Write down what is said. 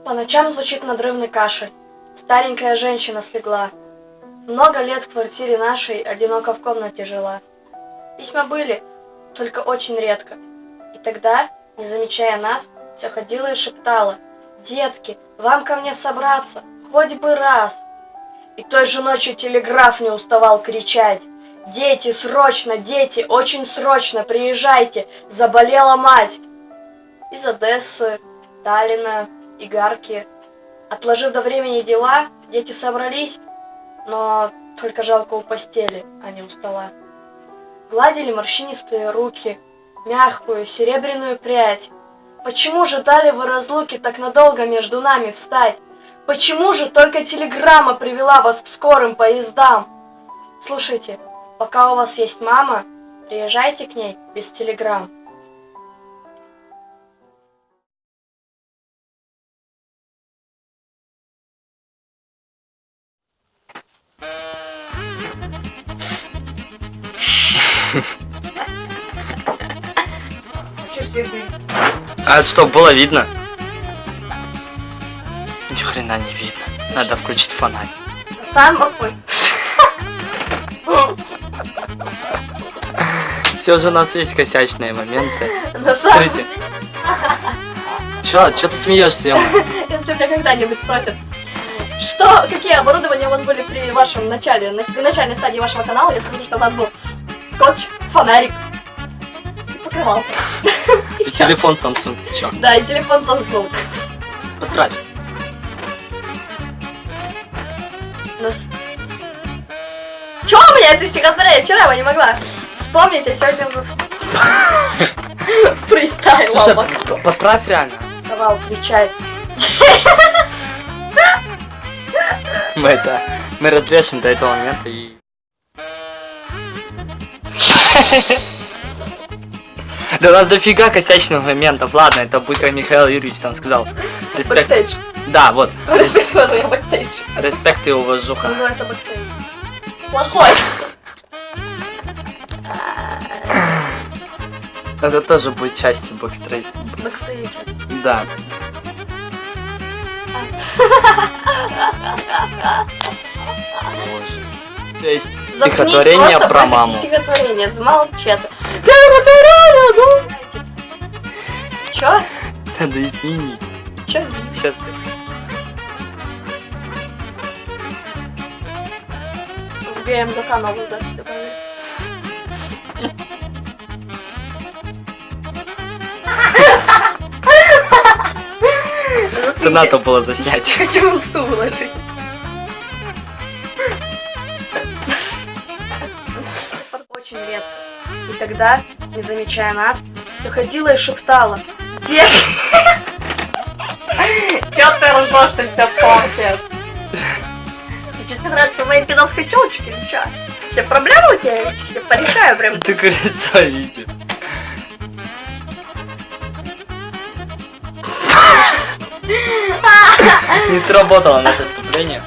По ночам звучит надрывный кашель. Старенькая женщина слегла. Много лет в квартире нашей одиноко в комнате жила. Письма были, только очень редко. И тогда, не замечая нас, все ходила и шептала: «Детки, вам ко мне собраться, хоть бы раз». И той же ночью телеграф не уставал кричать: «Дети, срочно, дети, очень срочно, приезжайте, заболела мать!» Из Одессы, Таллина, Игарки. Отложив до времени дела, дети собрались, но только жалко у постели, а не у стола. Гладили морщинистые руки, мягкую серебряную прядь. Почему же дали вы разлуки так надолго между нами встать? Почему же только телеграмма привела вас к скорым поездам? Слушайте, пока у вас есть мама, приезжайте к ней без телеграмм. А это что, было видно? Ни хрена не видно. Надо включить фонарь. Сам какой? Все же у нас есть косячные моменты. На самом... Смотрите. Чё ты смеешься, Ема? Если меня когда-нибудь спросят, какие оборудования у вас были при вашем начале, при начальной стадии вашего канала, я скажу, что у нас был скотч, фонарик и покрывалка. И телефон Samsung, ты чё? Да, и телефон Samsung. Отправь. Чё у меня это стихотворение? Вчера я не могла вспомнить, а сегодня уже фристайл. Слушай, подправь реально. Давай кричать. Мы разрешим до этого момента и... Да у нас дофига косячных моментов. Ладно, это будет, как Михаил Юрьевич там сказал. Респект. Бэкстейдж. Да, вот. Респект, я бэкстейдж. Респект и уважуха. Называется бэкстейдж. Плохой. Это тоже будет частью бэкстейджа. Бэкстейджа. Да. Боже. То есть стихотворение про маму. Стихотворение, замолчи. Чё? Да извини. Чё? Сейчас В ГМДК новую запись добавили. это надо было заснять. Хочу в инсту выложить. Очень редко. И тогда, не замечая нас, все ходила и шептала: «Где?» Чё ты ржёшь, ты всё портишь? Ты что, нравится моей пидовской тёлочке или чё? Все проблемы у тебя? Я тебе порешаю прям. Ты лицо видишь. Не сработало наше вступление.